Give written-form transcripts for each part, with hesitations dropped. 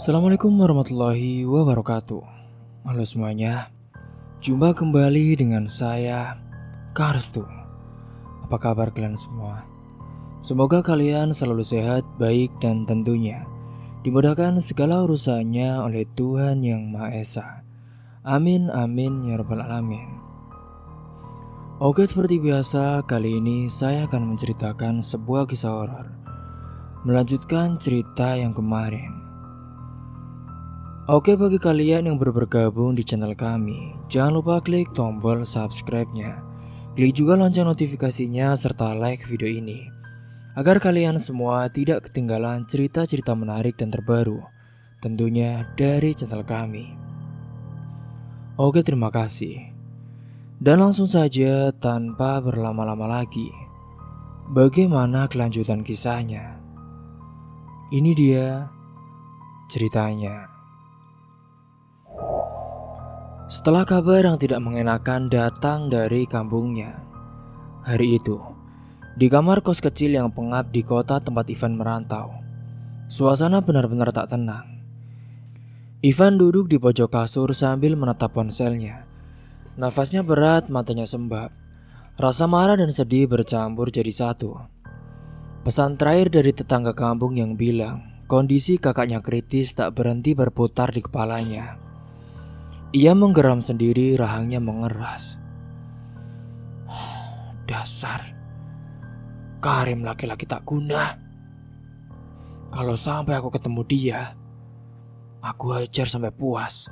Assalamualaikum warahmatullahi wabarakatuh. Halo semuanya, jumpa kembali dengan saya, Karstu. Apa kabar kalian semua? Semoga kalian selalu sehat, baik, dan tentunya dimudahkan segala urusannya oleh Tuhan Yang Maha Esa. Amin, amin, ya rabbal alamin. Oke, seperti biasa, kali ini saya akan menceritakan sebuah kisah horor, melanjutkan cerita yang kemarin. Oke, bagi kalian yang baru bergabung di channel kami, jangan lupa klik tombol subscribe-nya. Klik juga lonceng notifikasinya serta like video ini, agar kalian semua tidak ketinggalan cerita-cerita menarik dan terbaru, tentunya dari channel kami. Oke, terima kasih. Dan langsung saja tanpa berlama-lama lagi, bagaimana kelanjutan kisahnya? Ini dia ceritanya. Setelah kabar yang tidak mengenakan datang dari kampungnya, hari itu, di kamar kos kecil yang pengap di kota tempat Ivan merantau, suasana benar-benar tak tenang. Ivan duduk di pojok kasur sambil menatap ponselnya. Nafasnya berat, matanya sembab. Rasa marah dan sedih bercampur jadi satu. Pesan terakhir dari tetangga kampung yang bilang kondisi kakaknya kritis tak berhenti berputar di kepalanya. Ia menggeram sendiri, rahangnya mengeras. Dasar Karim, laki-laki tak guna. Kalau sampai aku ketemu dia, aku hajar sampai puas.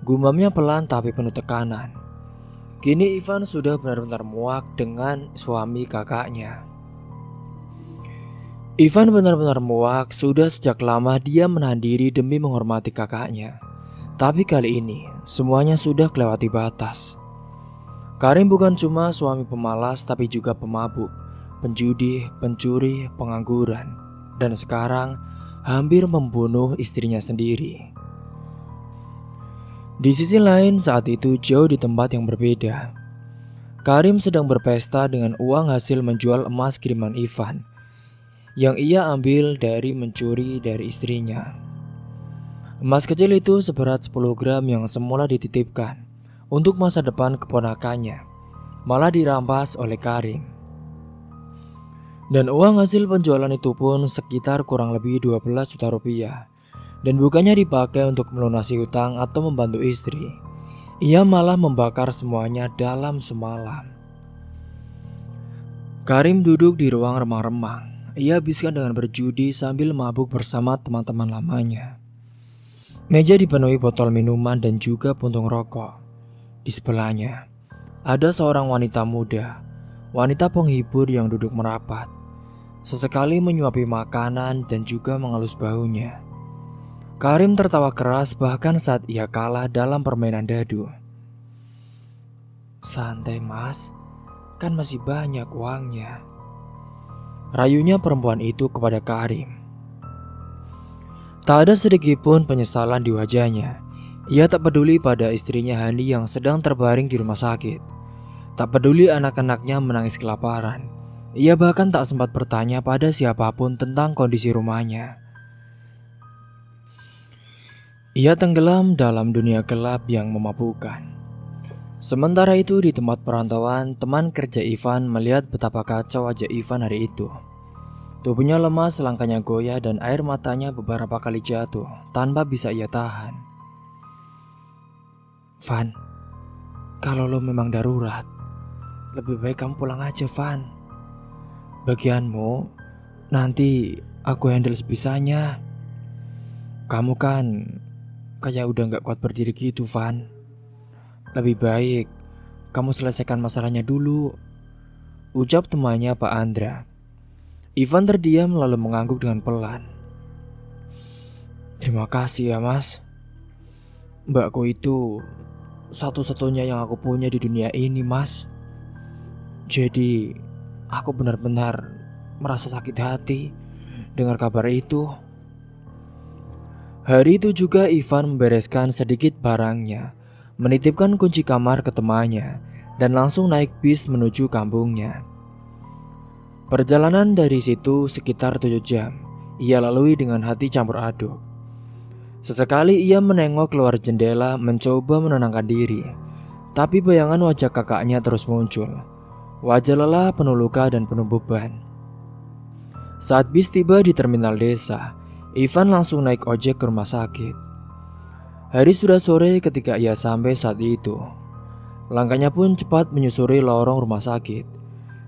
Gumamnya pelan tapi penuh tekanan. Kini Ivan sudah benar-benar muak dengan suami kakaknya. Ivan benar-benar muak. Sudah sejak lama dia menahan diri demi menghormati kakaknya. Tapi kali ini semuanya sudah kelewati batas. Karim bukan cuma suami pemalas, tapi juga pemabuk, penjudi, pencuri, pengangguran, dan sekarang hampir membunuh istrinya sendiri. Di sisi lain, saat itu jauh di tempat yang berbeda, Karim sedang berpesta dengan uang hasil menjual emas kiriman Ivan yang ia ambil dari mencuri dari istrinya. Emas kecil itu seberat 10 gram yang semula dititipkan untuk masa depan keponakannya, malah dirampas oleh Karim. Dan uang hasil penjualan itu pun sekitar kurang lebih 12 juta rupiah. Dan bukannya dipakai untuk melunasi utang atau membantu istri, ia malah membakar semuanya dalam semalam. Karim duduk di ruang remang-remang. Ia habiskan dengan berjudi sambil mabuk bersama teman-teman lamanya. Meja dipenuhi botol minuman dan juga puntung rokok. Di sebelahnya ada seorang wanita muda, wanita penghibur yang duduk merapat, sesekali menyuapi makanan dan juga mengelus bahunya. Karim tertawa keras bahkan saat ia kalah dalam permainan dadu. Santai mas, kan masih banyak uangnya, rayunya perempuan itu kepada Karim. Tak ada sedikit pun penyesalan di wajahnya. Ia tak peduli pada istrinya Hani yang sedang terbaring di rumah sakit. Tak peduli anak-anaknya menangis kelaparan. Ia bahkan tak sempat bertanya pada siapapun tentang kondisi rumahnya. Ia tenggelam dalam dunia gelap yang memabukkan. Sementara itu di tempat perantauan, teman kerja Ivan melihat betapa kacau wajah Ivan hari itu. Tubuhnya lemas, langkahnya goyah, dan air matanya beberapa kali jatuh tanpa bisa ia tahan. Van, kalau lo memang darurat, lebih baik kamu pulang aja, Van. Bagianmu, nanti aku handle sebisanya. Kamu kan kayak udah gak kuat berdiri gitu, Van. Lebih baik kamu selesaikan masalahnya dulu, ucap temannya Pak Andra. Ivan terdiam lalu mengangguk dengan pelan. Terima kasih ya mas. Mbakku itu satu-satunya yang aku punya di dunia ini mas. Jadi aku benar-benar merasa sakit hati dengar kabar itu. Hari itu juga Ivan membereskan sedikit barangnya, menitipkan kunci kamar ke temannya, dan langsung naik bis menuju kampungnya. Perjalanan dari situ sekitar 7 jam ia lalui dengan hati campur aduk. Sesekali ia menengok keluar jendela mencoba menenangkan diri. Tapi bayangan wajah kakaknya terus muncul. Wajah lelah, penuh luka dan penuh beban. Saat bis tiba di terminal desa, Ivan langsung naik ojek ke rumah sakit. Hari sudah sore ketika ia sampai saat itu. Langkahnya pun cepat menyusuri lorong rumah sakit.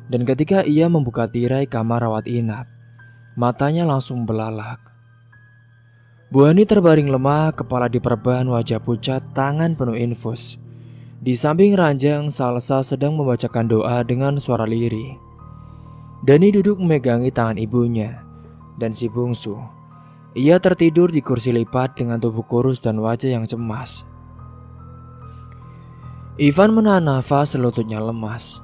Dan ketika ia membuka tirai kamar rawat inap, matanya langsung belalak. Bu Hani terbaring lemah, kepala diperban, wajah pucat, tangan penuh infus. Di samping ranjang, Salsa sedang membacakan doa dengan suara lirih. Dani duduk memegangi tangan ibunya dan si bungsu. Ia tertidur di kursi lipat dengan tubuh kurus dan wajah yang cemas. Ivan menahan nafas, lututnya lemas.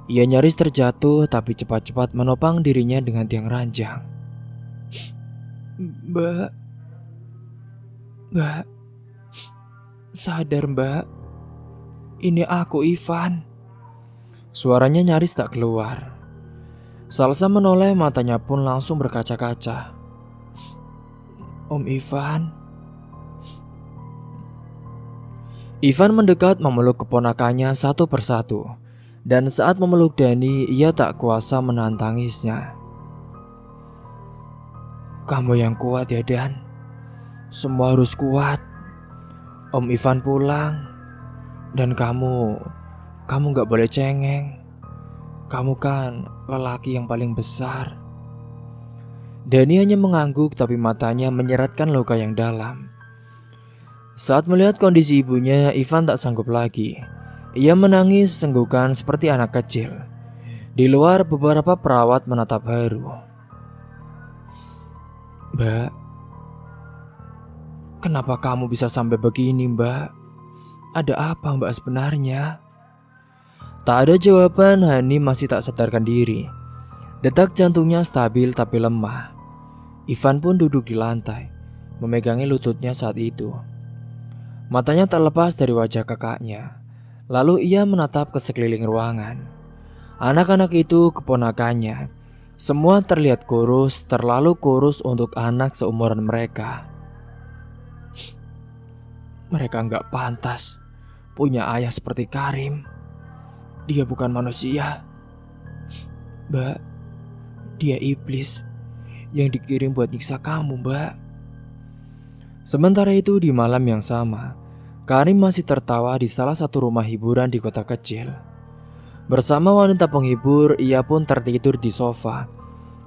Ia nyaris terjatuh tapi cepat-cepat menopang dirinya dengan tiang ranjang. Mbak, sadar mbak, ini aku Ivan. Suaranya nyaris tak keluar. Salsa menoleh, matanya pun langsung berkaca-kaca. Om Ivan. Ivan mendekat memeluk keponakannya satu persatu. Dan saat memeluk Dani, ia tak kuasa menahan tangisnya. Kamu yang kuat ya Dan. Semua harus kuat. Om Ivan pulang. Dan kamu gak boleh cengeng. Kamu kan lelaki yang paling besar. Dani hanya mengangguk tapi matanya menyeratkan luka yang dalam. Saat melihat kondisi ibunya, Ivan tak sanggup lagi. Ia menangis senggukan seperti anak kecil. Di luar beberapa perawat menatap haru. Mbak, kenapa kamu bisa sampai begini mbak? Ada apa mbak sebenarnya? Tak ada jawaban. Hani masih tak sadarkan diri. Detak jantungnya stabil tapi lemah. Ivan pun duduk di lantai, memegangi lututnya saat itu. Matanya tak lepas dari wajah kakaknya. Lalu ia menatap ke sekeliling ruangan. Anak-anak itu keponakannya. Semua terlihat kurus, terlalu kurus untuk anak seumuran mereka. Mereka nggak pantas punya ayah seperti Karim. Dia bukan manusia. Mbak, dia iblis yang dikirim buat nyiksa kamu, Mbak. Sementara itu di malam yang sama, Karim masih tertawa di salah satu rumah hiburan di kota kecil. Bersama wanita penghibur, ia pun tertidur di sofa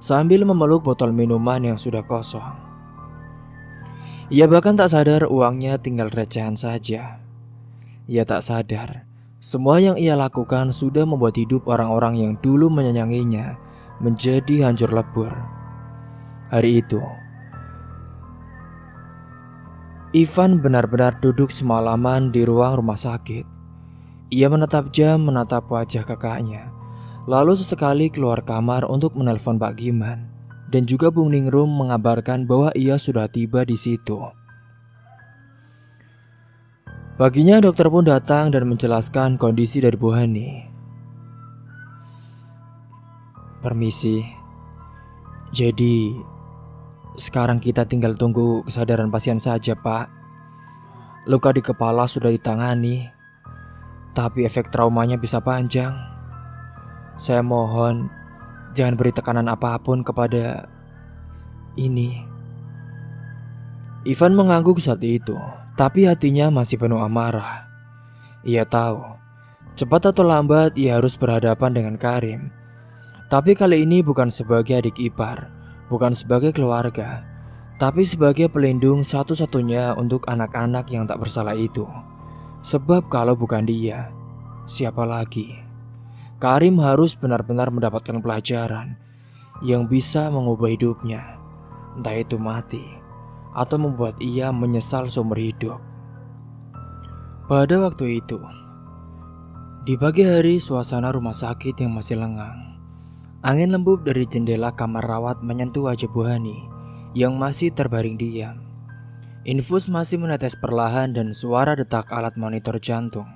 sambil memeluk botol minuman yang sudah kosong. Ia bahkan tak sadar uangnya tinggal recehan saja. Ia tak sadar semua yang ia lakukan sudah membuat hidup orang-orang yang dulu menyayanginya menjadi hancur lebur. Hari itu, Ivan benar-benar duduk semalaman di ruang rumah sakit. Ia menatap jam, menatap wajah kakaknya. Lalu sesekali keluar kamar untuk menelpon Pak Giman. Dan juga Bung Ningrum mengabarkan bahwa ia sudah tiba di situ. Paginya dokter pun datang dan menjelaskan kondisi dari Bu Hani. Permisi. Jadi sekarang kita tinggal tunggu kesadaran pasien saja, Pak. Luka di kepala sudah ditangani, tapi efek traumanya bisa panjang. Saya mohon jangan beri tekanan apapun kepada ini. Ivan mengangguk saat itu, tapi hatinya masih penuh amarah. Ia tahu, cepat atau lambat ia harus berhadapan dengan Karim. Tapi kali ini bukan sebagai adik ipar, bukan sebagai keluarga, tapi sebagai pelindung satu-satunya untuk anak-anak yang tak bersalah itu. Sebab kalau bukan dia, siapa lagi? Karim harus benar-benar mendapatkan pelajaran yang bisa mengubah hidupnya, entah itu mati atau membuat ia menyesal seumur hidup. Pada waktu itu, di pagi hari, suasana rumah sakit yang masih lengang. Angin lembut dari jendela kamar rawat menyentuh wajah Bu Hani yang masih terbaring diam. Infus masih menetes perlahan dan suara detak alat monitor jantung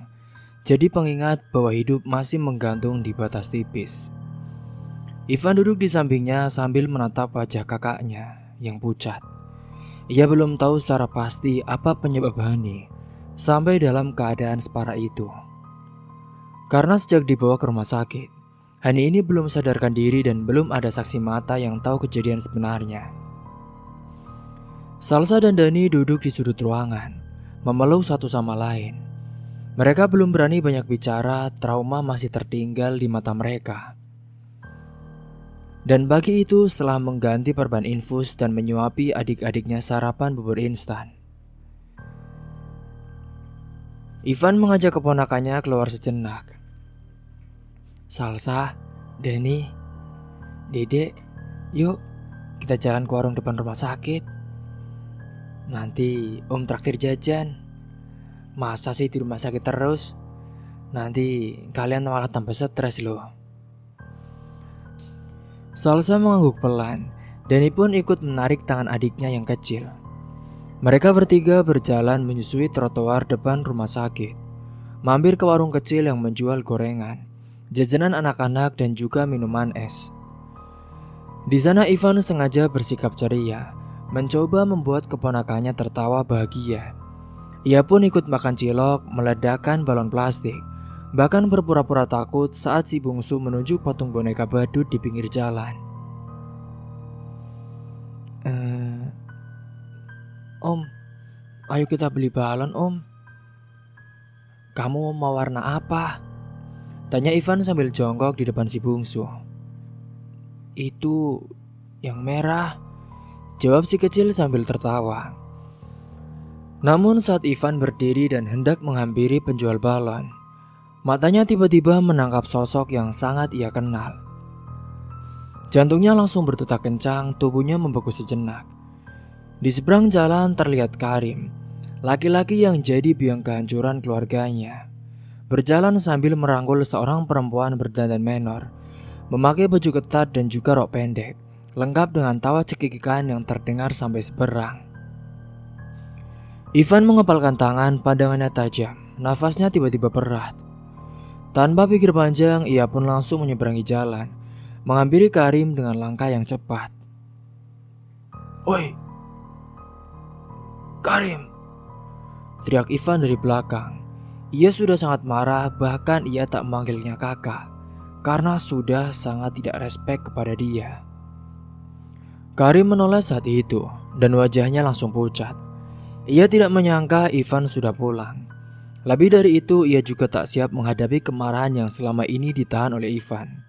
jadi pengingat bahwa hidup masih menggantung di batas tipis. Ivan duduk di sampingnya sambil menatap wajah kakaknya yang pucat. Ia belum tahu secara pasti apa penyebab Hani sampai dalam keadaan separah itu. Karena sejak dibawa ke rumah sakit, Hani ini belum sadarkan diri dan belum ada saksi mata yang tahu kejadian sebenarnya. Salsa dan Dani duduk di sudut ruangan, memeluk satu sama lain. Mereka belum berani banyak bicara, trauma masih tertinggal di mata mereka. Dan pagi itu setelah mengganti perban infus dan menyuapi adik-adiknya sarapan bubur instan, Ivan mengajak keponakannya keluar sejenak. Salsa, Dani, Dedek, yuk kita jalan ke warung depan rumah sakit. Nanti Om traktir jajan. Masa sih di rumah sakit terus? Nanti kalian malah tambah stres loh. Salsa mengangguk pelan. Dani pun ikut menarik tangan adiknya yang kecil. Mereka bertiga berjalan menyusui trotoar depan rumah sakit, mampir ke warung kecil yang menjual gorengan, jajanan anak-anak dan juga minuman es. Di sana Ivan sengaja bersikap ceria, mencoba membuat keponakannya tertawa bahagia. Ia pun ikut makan cilok, meledakkan balon plastik, bahkan berpura-pura takut saat si bungsu menunjuk patung boneka badut di pinggir jalan. Om, ayo kita beli balon om. Kamu mau warna apa? Tanya Ivan sambil jongkok di depan si bungsu. Itu yang merah, jawab si kecil sambil tertawa. Namun saat Ivan berdiri dan hendak menghampiri penjual balon, matanya tiba-tiba menangkap sosok yang sangat ia kenal. Jantungnya langsung berdetak kencang, tubuhnya membeku sejenak. Di seberang jalan terlihat Karim, laki-laki yang jadi biang kehancuran keluarganya, berjalan sambil merangkul seorang perempuan berdandan menor, memakai baju ketat dan juga rok pendek, lengkap dengan tawa cekikikan yang terdengar sampai seberang. Ivan mengepalkan tangan, pandangannya tajam, nafasnya tiba-tiba berat. Tanpa pikir panjang, ia pun langsung menyeberangi jalan, menghampiri Karim dengan langkah yang cepat. Woi, Karim! Teriak Ivan dari belakang. Ia sudah sangat marah, bahkan ia tak memanggilnya kakak, karena sudah sangat tidak respek kepada dia. Karim menoleh saat itu, dan wajahnya langsung pucat. Ia tidak menyangka Ivan sudah pulang. Lebih dari itu, ia juga tak siap menghadapi kemarahan yang selama ini ditahan oleh Ivan.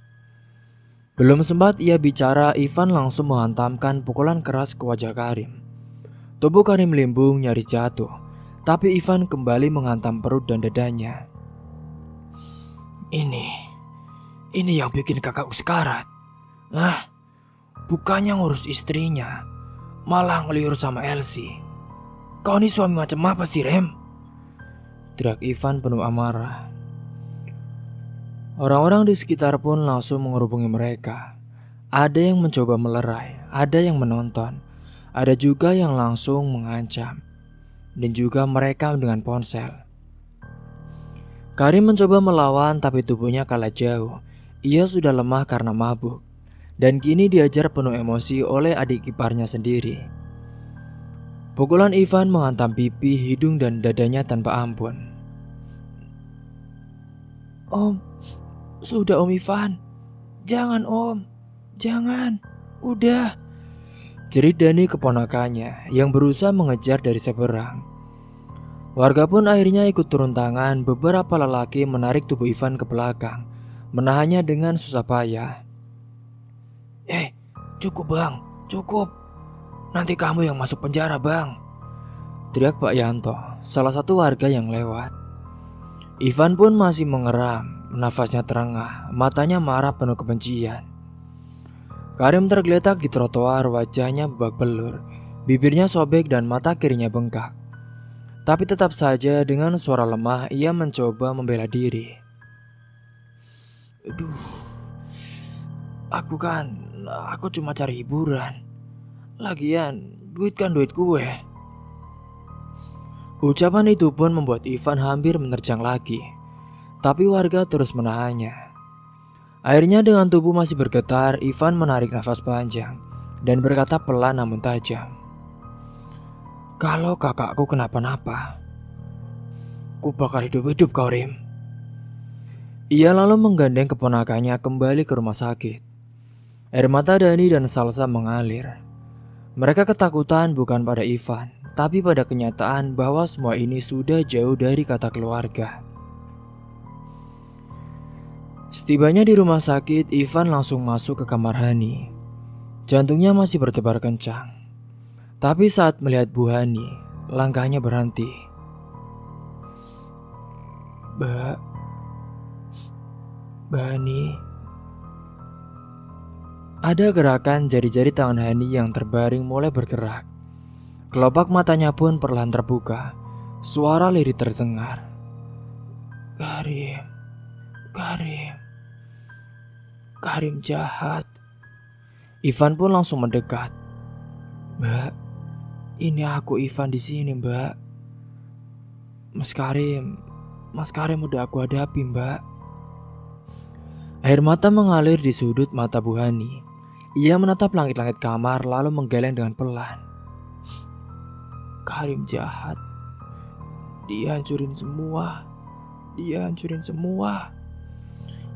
Belum sempat ia bicara, Ivan langsung menghantamkan pukulan keras ke wajah Karim. Tubuh Karim limbung nyaris jatuh, tapi Ivan kembali menghantam perut dan dadanya. Ini yang bikin kakak sekarat. Bukannya ngurus istrinya, malah ngeliur sama Elsie. Kau ini suami macam apa sih, Rem? Teriak Ivan penuh amarah. Orang-orang di sekitar pun langsung menghubungi mereka. Ada yang mencoba melerai, ada yang menonton, ada juga yang langsung mengancam, dan juga mereka dengan ponsel. Karim mencoba melawan tapi tubuhnya kalah jauh. Ia sudah lemah karena mabuk, dan kini diajar penuh emosi oleh adik iparnya sendiri. Pukulan Ivan menghantam pipi, hidung, dan dadanya tanpa ampun. Om, sudah Om Ivan. Jangan Om, jangan, udah. Jerit Dani keponakannya yang berusaha mengejar dari seberang. Warga pun akhirnya ikut turun tangan. Beberapa lelaki menarik tubuh Ivan ke belakang, menahannya dengan susah payah. Cukup bang, cukup. Nanti kamu yang masuk penjara bang, teriak Pak Yanto, salah satu warga yang lewat. Ivan pun masih mengeram, nafasnya terengah, matanya marah penuh kebencian. Karim tergeletak di trotoar, wajahnya babak belur, bibirnya sobek dan mata kirinya bengkak. Tapi tetap saja dengan suara lemah ia mencoba membela diri. Aku cuma cari hiburan. Lagian, duit kan duit gue. Ucapan itu pun membuat Ivan hampir menerjang lagi. Tapi warga terus menahannya. Akhirnya dengan tubuh masih bergetar, Ivan menarik nafas panjang dan berkata pelan namun tajam. Kalau kakakku kenapa-napa, ku bakal hidup-hidup kau, Rim. Ia lalu menggandeng keponakannya kembali ke rumah sakit. Air mata Dani dan Salsa mengalir. Mereka ketakutan bukan pada Ivan, tapi pada kenyataan bahwa semua ini sudah jauh dari kata keluarga. Setibanya di rumah sakit, Ivan langsung masuk ke kamar Hani. Jantungnya masih berdebar kencang. Tapi saat melihat Bu Hani, langkahnya berhenti. Mbak Hani. Ada gerakan jari-jari tangan Hani yang terbaring mulai bergerak. Kelopak matanya pun perlahan terbuka. Suara lirih terdengar. Karim jahat. Ivan pun langsung mendekat. Mbak, ini aku Ivan di sini, Mbak. Mas Karim udah aku hadapi, Mbak. Air mata mengalir di sudut mata Bu Hani. Ia menatap langit-langit kamar lalu menggeleng dengan pelan. Karim jahat. Dia hancurin semua.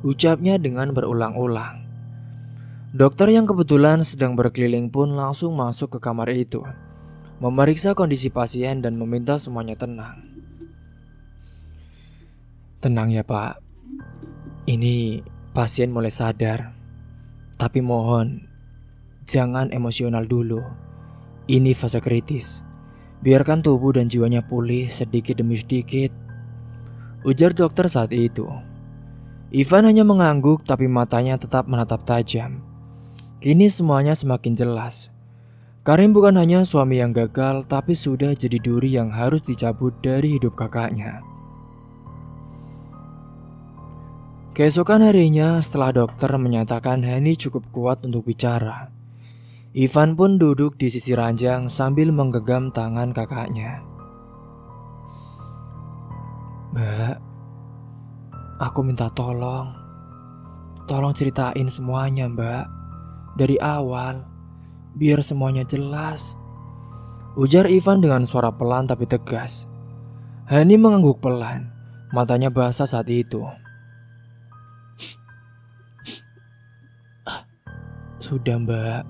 Ucapnya dengan berulang-ulang. Dokter yang kebetulan sedang berkeliling pun langsung masuk ke kamar itu, memeriksa kondisi pasien dan meminta semuanya tenang. Tenang ya, Pak. Ini pasien mulai sadar. Tapi mohon, jangan emosional dulu. Ini fase kritis. Biarkan tubuh dan jiwanya pulih sedikit demi sedikit, ujar dokter saat itu. Ivan hanya mengangguk tapi matanya tetap menatap tajam. Kini semuanya semakin jelas. Karim bukan hanya suami yang gagal, tapi sudah jadi duri yang harus dicabut dari hidup kakaknya. Keesokan harinya, setelah dokter menyatakan Hani cukup kuat untuk bicara, Ivan pun duduk di sisi ranjang sambil menggenggam tangan kakaknya. Mbak, aku minta tolong ceritain semuanya, Mbak, dari awal, biar semuanya jelas, ujar Ivan dengan suara pelan tapi tegas. Hani mengangguk pelan, matanya basah saat itu. Sudah, Mbak,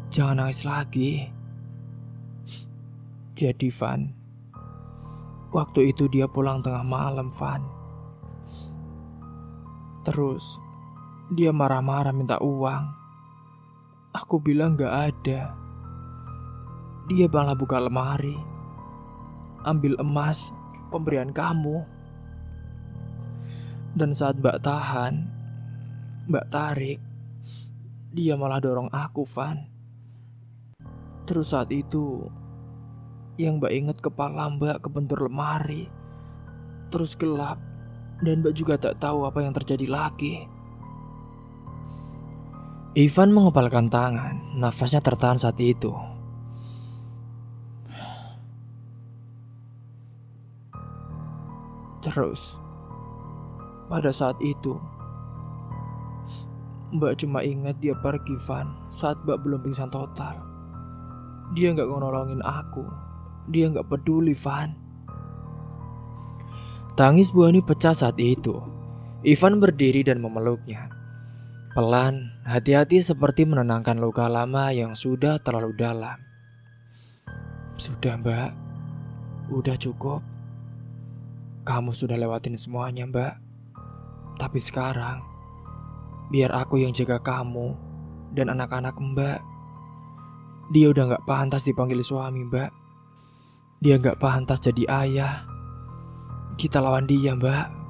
jangan nangis lagi. Jadi Van, waktu itu dia pulang tengah malam, Van. Terus dia marah-marah minta uang. Aku bilang gak ada. Dia malah buka lemari, ambil emas pemberian kamu. Dan saat Mbak tarik, dia malah dorong aku, Van. Terus saat itu, yang Mbak ingat kepala Mbak kebentur lemari. Terus gelap, dan Mbak juga tak tahu apa yang terjadi lagi. Ivan mengepalkan tangan, nafasnya tertahan saat itu. Terus, pada saat itu, Mbak cuma ingat dia pergi, Van, saat Mbak belum pingsan total. Dia gak nolongin aku. Dia gak peduli, Van. Tangis Bu Hani pecah saat itu. Ivan berdiri dan memeluknya. Pelan, hati-hati seperti menenangkan luka lama yang sudah terlalu dalam. Sudah, Mbak. Udah cukup. Kamu sudah lewatin semuanya, Mbak. Tapi sekarang, biar aku yang jaga kamu dan anak-anak Mbak. Dia udah gak pantas dipanggil suami, Mbak. Dia gak pantas jadi ayah. Kita lawan dia, Mbak.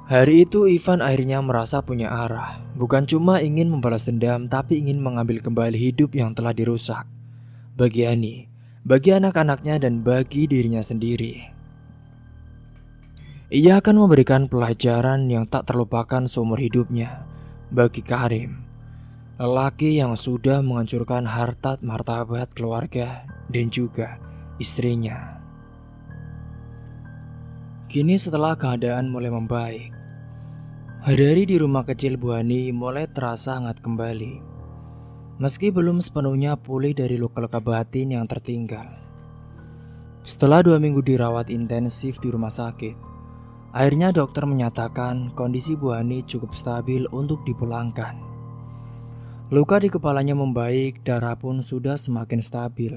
Hari itu Ivan akhirnya merasa punya arah. Bukan cuma ingin membalas dendam, tapi ingin mengambil kembali hidup yang telah dirusak. Bagi Hani, bagi anak-anaknya, dan bagi dirinya sendiri. Ia akan memberikan pelajaran yang tak terlupakan seumur hidupnya bagi Karim, lelaki yang sudah menghancurkan harta martabat keluarga dan juga istrinya. Kini setelah keadaan mulai membaik, hari-hari di rumah kecil Bu Hani mulai terasa hangat kembali. meski belum sepenuhnya pulih dari luka-luka batin yang tertinggal. Setelah 2 minggu dirawat intensif di rumah sakit, akhirnya dokter menyatakan kondisi Bu Hani cukup stabil untuk dipulangkan. Luka di kepalanya membaik, darah pun sudah semakin stabil.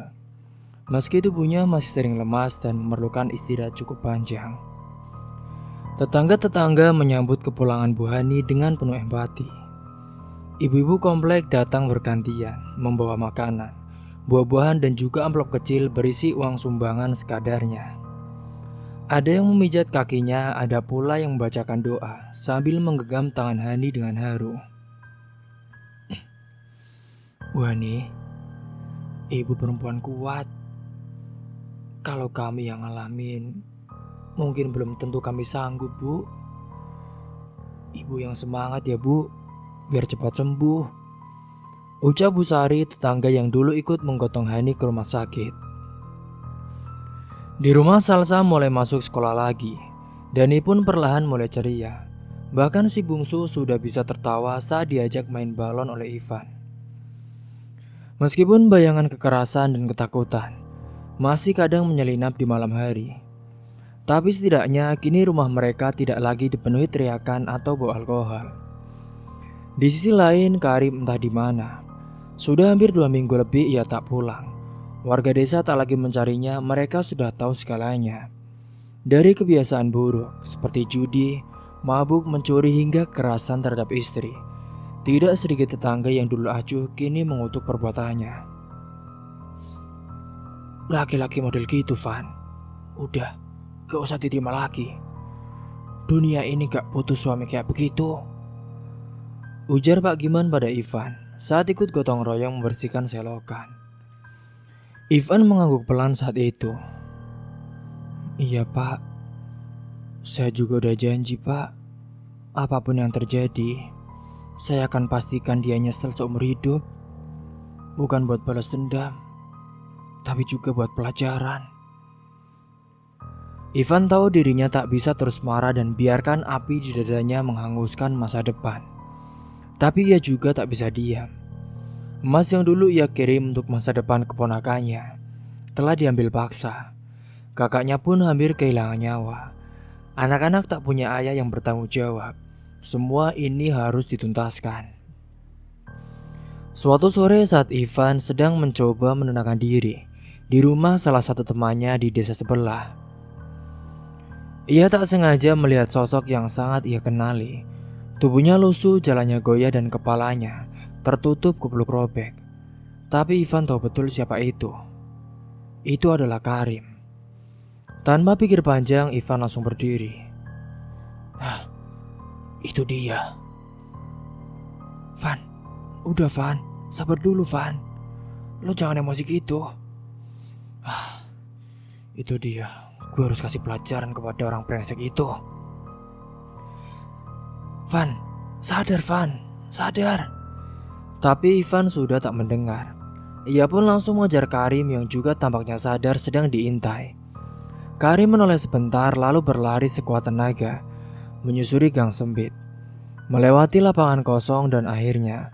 Meski tubuhnya masih sering lemas dan memerlukan istirahat cukup panjang. Tetangga-tetangga menyambut kepulangan Bu Hani dengan penuh empati. Ibu-ibu komplek datang bergantian, membawa makanan, buah-buahan dan juga amplop kecil berisi uang sumbangan sekadarnya. Ada yang memijat kakinya, ada pula yang membacakan doa sambil menggenggam tangan Hani dengan haru. Bu Hani, ibu perempuan kuat. Kalau kami yang ngalamin, mungkin belum tentu kami sanggup, Bu. Ibu yang semangat ya, Bu, biar cepat sembuh, ucap Bu Sari, tetangga yang dulu ikut menggotong Hani ke rumah sakit. Di rumah Salsa mulai masuk sekolah lagi. Dani pun perlahan mulai ceria. Bahkan si bungsu sudah bisa tertawa saat diajak main balon oleh Ivan. Meskipun bayangan kekerasan dan ketakutan masih kadang menyelinap di malam hari, tapi setidaknya kini rumah mereka tidak lagi dipenuhi teriakan atau bau alkohol. Di sisi lain, Karim entah di mana. Sudah hampir 2 minggu lebih ia tak pulang. Warga desa tak lagi mencarinya, mereka sudah tahu segalanya. Dari kebiasaan buruk seperti judi, mabuk, mencuri hingga kekerasan terhadap istri. Tidak sedikit tetangga yang dulu acuh kini mengutuk perbuatannya. Laki-laki model gitu, Van. Udah, gak usah diterima lagi. Dunia ini gak butuh suami kayak begitu, ujar Pak Giman pada Ivan saat ikut gotong royong membersihkan selokan. Ivan mengangguk pelan saat itu. Iya, Pak. Saya juga udah janji, Pak. Apapun yang terjadi, saya akan pastikan dia nyesel seumur hidup. Bukan buat balas dendam, tapi juga buat pelajaran. Ivan tahu dirinya tak bisa terus marah dan biarkan api di dadanya menghanguskan masa depan. Tapi ia juga tak bisa diam. Emas yang dulu ia kirim untuk masa depan keponakannya telah diambil paksa. Kakaknya pun hampir kehilangan nyawa. Anak-anak tak punya ayah yang bertanggung jawab. Semua ini harus dituntaskan. Suatu sore saat Ivan sedang mencoba menenangkan diri di rumah salah satu temannya di desa sebelah, ia tak sengaja melihat sosok yang sangat ia kenali. Tubuhnya lusuh, jalannya goyah dan kepalanya tertutup kupluk robek. Tapi Ivan tahu betul siapa itu. Itu adalah Karim. Tanpa pikir panjang, Ivan langsung berdiri. Nah, itu dia. Van, udah Van, sabar dulu Van. Lo jangan emosi gitu. Itu dia. Gue harus kasih pelajaran kepada orang brengsek itu. Van, sadar Van, sadar. Tapi Ivan sudah tak mendengar. Ia pun langsung mengejar Karim yang juga tampaknya sadar sedang diintai. Karim menoleh sebentar lalu berlari sekuat tenaga, menyusuri gang sempit, melewati lapangan kosong dan akhirnya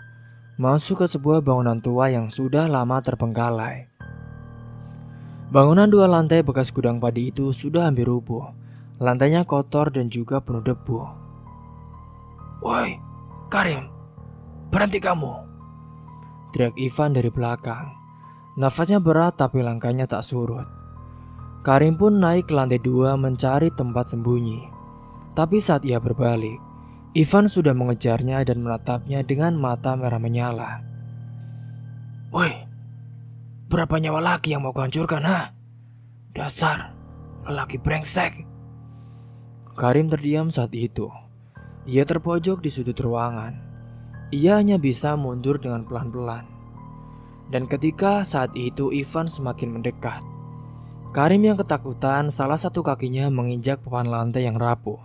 masuk ke sebuah bangunan tua yang sudah lama terbengkalai. Bangunan 2 lantai bekas gudang padi itu sudah hampir rubuh. Lantainya kotor dan juga penuh debu. Woi, Karim, berhenti kamu, teriak Ivan dari belakang. Nafasnya berat tapi langkahnya tak surut. Karim pun naik ke lantai 2 mencari tempat sembunyi. Tapi saat ia berbalik, Ivan sudah mengejarnya dan menatapnya dengan mata merah menyala. Woi, berapa nyawa lagi yang mau kuhancurkan, ha? Dasar lelaki brengsek. Karim terdiam saat itu. Ia terpojok di sudut ruangan. Ia hanya bisa mundur dengan pelan-pelan. Dan ketika saat itu Ivan semakin mendekat, Karim yang ketakutan salah satu kakinya menginjak papan lantai yang rapuh.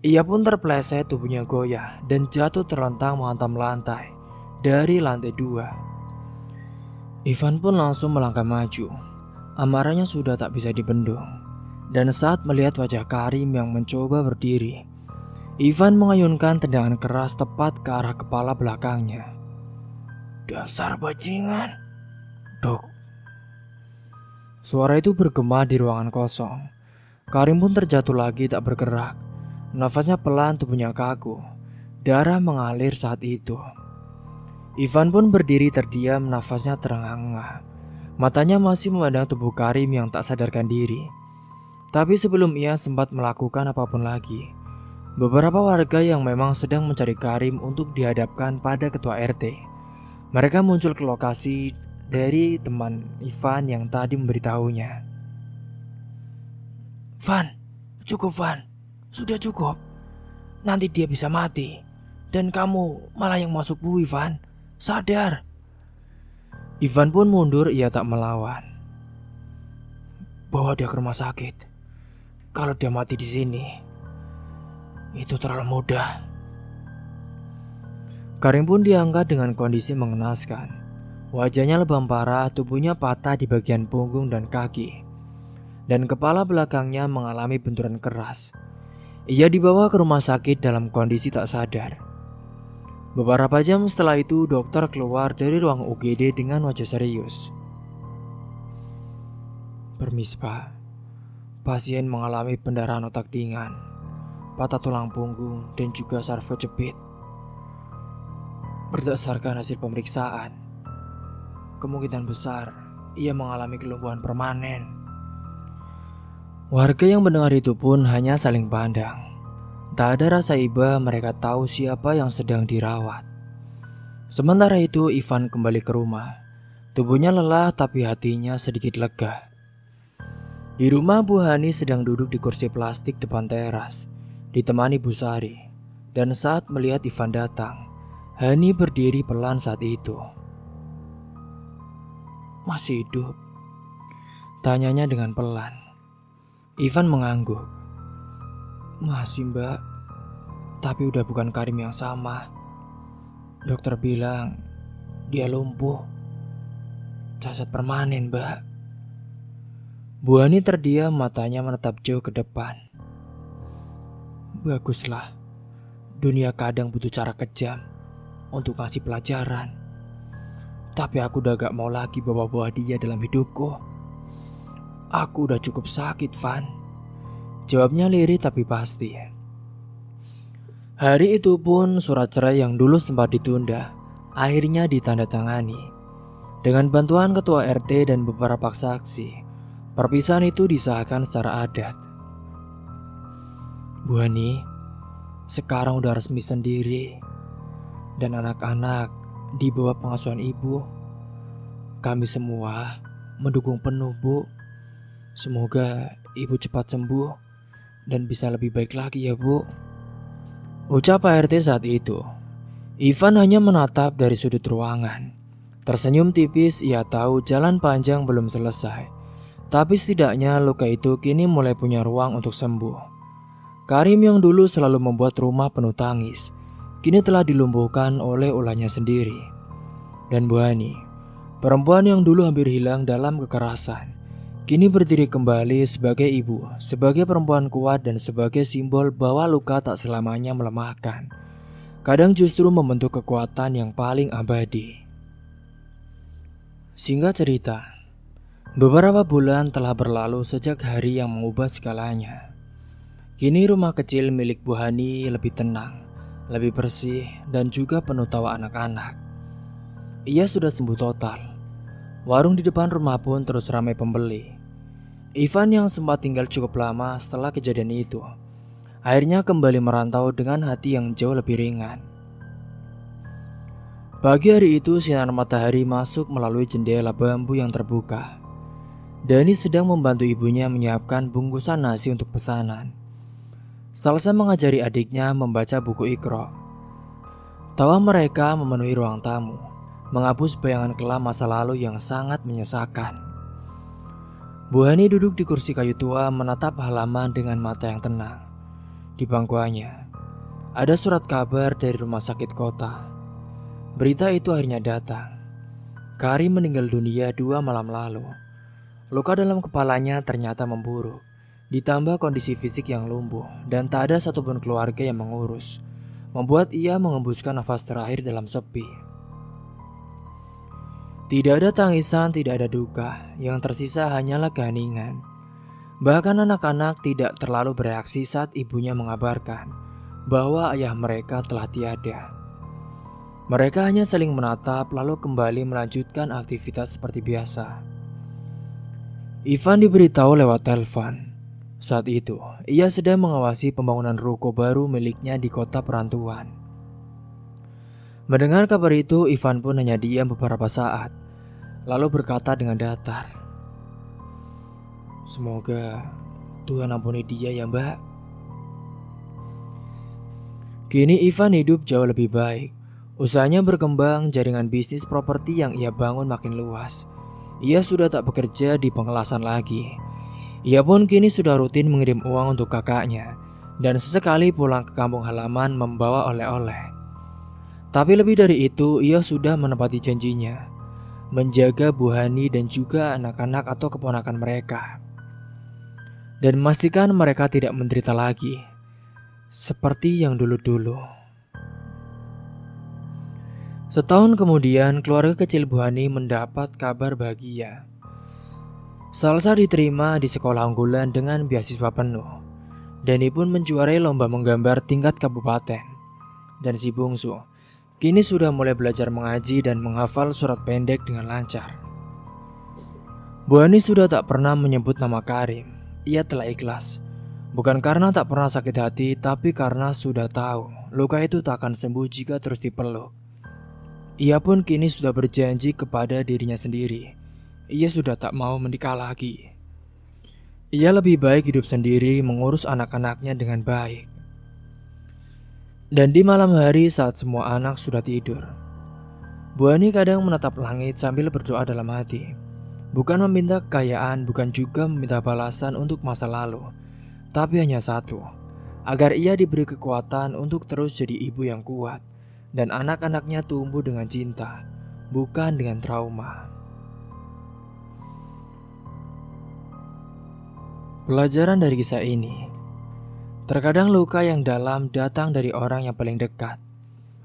Ia pun terpeleset, tubuhnya goyah dan jatuh terlentang menghantam lantai dari lantai 2. Ivan pun langsung melangkah maju. Amarahnya sudah tak bisa dibendung. Dan saat melihat wajah Karim yang mencoba berdiri, Ivan mengayunkan tendangan keras tepat ke arah kepala belakangnya. Dasar bajingan. Dok. Suara itu bergema di ruangan kosong. Karim pun terjatuh lagi tak bergerak. Nafasnya pelan, tubuhnya kaku. Darah mengalir saat itu. Ivan pun berdiri terdiam, nafasnya terengah-engah. Matanya masih memandang tubuh Karim yang tak sadarkan diri. Tapi sebelum ia sempat melakukan apapun lagi, beberapa warga yang memang sedang mencari Karim untuk dihadapkan pada ketua RT. Mereka muncul ke lokasi dari teman Ivan yang tadi memberitahunya. Van, cukup Van. Sudah cukup. Nanti dia bisa mati. Dan kamu malah yang masuk bui, Ivan. Sadar. Ivan pun mundur, ia tak melawan. Bawa dia ke rumah sakit. Kalau dia mati di sini, itu terlalu mudah. Karim pun diangkat dengan kondisi mengenaskan. Wajahnya lebam parah, tubuhnya patah di bagian punggung dan kaki. Dan kepala belakangnya mengalami benturan keras. Ia dibawa ke rumah sakit dalam kondisi tak sadar. Beberapa jam setelah itu, dokter keluar dari ruang UGD dengan wajah serius. Permisi Pak, pasien mengalami pendarahan otak ringan, patah tulang punggung, dan juga saraf kejepit. Berdasarkan hasil pemeriksaan, kemungkinan besar ia mengalami kelumpuhan permanen. Warga yang mendengar itu pun hanya saling pandang. Tak ada rasa iba, mereka tahu siapa yang sedang dirawat. Sementara itu Ivan kembali ke rumah. Tubuhnya lelah tapi hatinya sedikit lega. Di rumah Bu Hani sedang duduk di kursi plastik depan teras, ditemani Bu Sari. Dan saat melihat Ivan datang, Hani berdiri pelan saat itu. Masih hidup? Tanyanya dengan pelan. Ivan mengangguk. Masih Mbak, tapi udah bukan Karim yang sama. Dokter bilang dia lumpuh, cacat permanen Mbak. Bu Hani terdiam, matanya menatap jauh ke depan. Baguslah, dunia kadang butuh cara kejam untuk ngasih pelajaran. Tapi aku udah gak mau lagi bawa-bawa dia dalam hidupku. Aku udah cukup sakit, Van. Jawabnya lirih tapi pasti. Hari itu pun surat cerai yang dulu sempat ditunda akhirnya ditandatangani. Dengan bantuan ketua RT dan beberapa saksi, perpisahan itu disahkan secara adat. Bu Hani, sekarang udah resmi sendiri. Dan anak-anak di bawah pengasuhan ibu. Kami semua mendukung penuh, Bu. Semoga ibu cepat sembuh dan bisa lebih baik lagi ya Bu. Ucap Pak RT saat itu. Ivan hanya menatap dari sudut ruangan. Tersenyum tipis, ia tahu jalan panjang belum selesai. Tapi setidaknya luka itu kini mulai punya ruang untuk sembuh. Karim yang dulu selalu membuat rumah penuh tangis, kini telah dilumpuhkan oleh ulahnya sendiri. Dan Bu Hani, perempuan yang dulu hampir hilang dalam kekerasan, kini berdiri kembali sebagai ibu, sebagai perempuan kuat dan sebagai simbol bahwa luka tak selamanya melemahkan. Kadang justru membentuk kekuatan yang paling abadi. Singkat cerita, beberapa bulan telah berlalu sejak hari yang mengubah segalanya. Kini rumah kecil milik Bu Hani lebih tenang, lebih bersih, dan juga penuh tawa anak-anak. Ia sudah sembuh total. Warung di depan rumah pun terus ramai pembeli. Ivan yang sempat tinggal cukup lama setelah kejadian itu, akhirnya kembali merantau dengan hati yang jauh lebih ringan. Pagi hari itu sinar matahari masuk melalui jendela bambu yang terbuka. Dani sedang membantu ibunya menyiapkan bungkusan nasi untuk pesanan. Salsa mengajari adiknya membaca buku Iqra. Tawa mereka memenuhi ruang tamu, menghapus bayangan kelam masa lalu yang sangat menyesakan. Bu Hani duduk di kursi kayu tua menatap halaman dengan mata yang tenang. Di bangkuannya ada surat kabar dari rumah sakit kota. Berita itu akhirnya datang. Karim meninggal dunia 2 malam lalu. Luka dalam kepalanya ternyata memburuk, ditambah kondisi fisik yang lumpuh dan tak ada satupun keluarga yang mengurus, membuat ia mengembuskan nafas terakhir dalam sepi. Tidak ada tangisan, tidak ada duka, yang tersisa hanyalah keheningan. Bahkan anak-anak tidak terlalu bereaksi saat ibunya mengabarkan bahwa ayah mereka telah tiada. Mereka hanya saling menatap lalu kembali melanjutkan aktivitas seperti biasa. Ivan diberitahu lewat telepon. Saat itu, ia sedang mengawasi pembangunan ruko baru miliknya di kota perantauan. Mendengar kabar itu, Ivan pun hanya diam beberapa saat, lalu berkata dengan datar, "Semoga Tuhan ampuni dia ya, Mbak." Kini Ivan hidup jauh lebih baik. Usahanya berkembang, jaringan bisnis properti yang ia bangun makin luas. Ia sudah tak bekerja di pengelasan lagi. Ia pun kini sudah rutin mengirim uang untuk kakaknya dan sesekali pulang ke kampung halaman membawa oleh-oleh. Tapi lebih dari itu, ia sudah menepati janjinya, menjaga Bu Hani dan juga anak-anak atau keponakan mereka, dan memastikan mereka tidak menderita lagi seperti yang dulu-dulu. Setahun kemudian, keluarga kecil Bu Hani mendapat kabar bahagia. Salsa diterima di sekolah unggulan dengan beasiswa penuh. Dani pun menjuarai lomba menggambar tingkat kabupaten. Dan si bungsu kini sudah mulai belajar mengaji dan menghafal surat pendek dengan lancar. Bu Hani sudah tak pernah menyebut nama Karim. Ia telah ikhlas. Bukan karena tak pernah sakit hati, tapi karena sudah tahu luka itu tak akan sembuh jika terus dipeluk. Ia pun kini sudah berjanji kepada dirinya sendiri. Ia sudah tak mau menikah lagi. Ia lebih baik hidup sendiri, mengurus anak-anaknya dengan baik. Dan di malam hari saat semua anak sudah tidur, Bu Hani kadang menatap langit sambil berdoa dalam hati. Bukan meminta kekayaan, bukan juga meminta balasan untuk masa lalu, tapi hanya satu, agar ia diberi kekuatan untuk terus jadi ibu yang kuat dan anak-anaknya tumbuh dengan cinta, bukan dengan trauma. Pelajaran dari kisah ini, terkadang luka yang dalam datang dari orang yang paling dekat,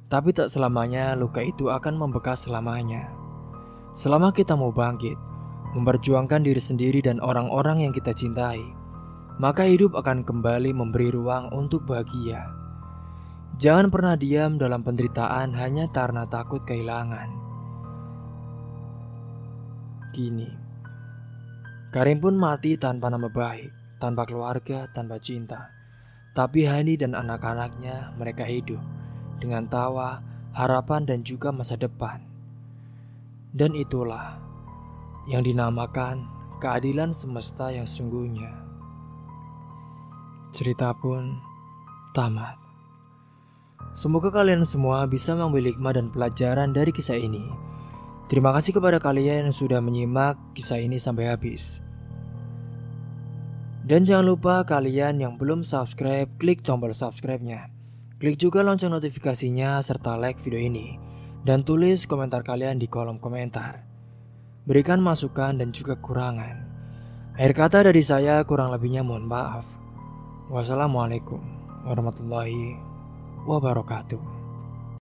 tapi tak selamanya luka itu akan membekas selamanya. Selama kita mau bangkit, memperjuangkan diri sendiri dan orang-orang yang kita cintai, maka hidup akan kembali memberi ruang untuk bahagia. Jangan pernah diam dalam penderitaan hanya karena takut kehilangan. Kini Karim pun mati tanpa nama baik, tanpa keluarga, tanpa cinta. Tapi Hani dan anak-anaknya, mereka hidup dengan tawa, harapan dan juga masa depan. Dan itulah yang dinamakan keadilan semesta yang sungguhnya. Cerita pun tamat. Semoga kalian semua bisa mengambil hikmah dan pelajaran dari kisah ini. Terima kasih kepada kalian yang sudah menyimak kisah ini sampai habis. Dan jangan lupa kalian yang belum subscribe, klik tombol subscribe-nya. Klik juga lonceng notifikasinya serta like video ini. Dan tulis komentar kalian di kolom komentar. Berikan masukan dan juga kurangan. Akhir kata dari saya, kurang lebihnya mohon maaf. Wassalamualaikum warahmatullahi wabarakatuh.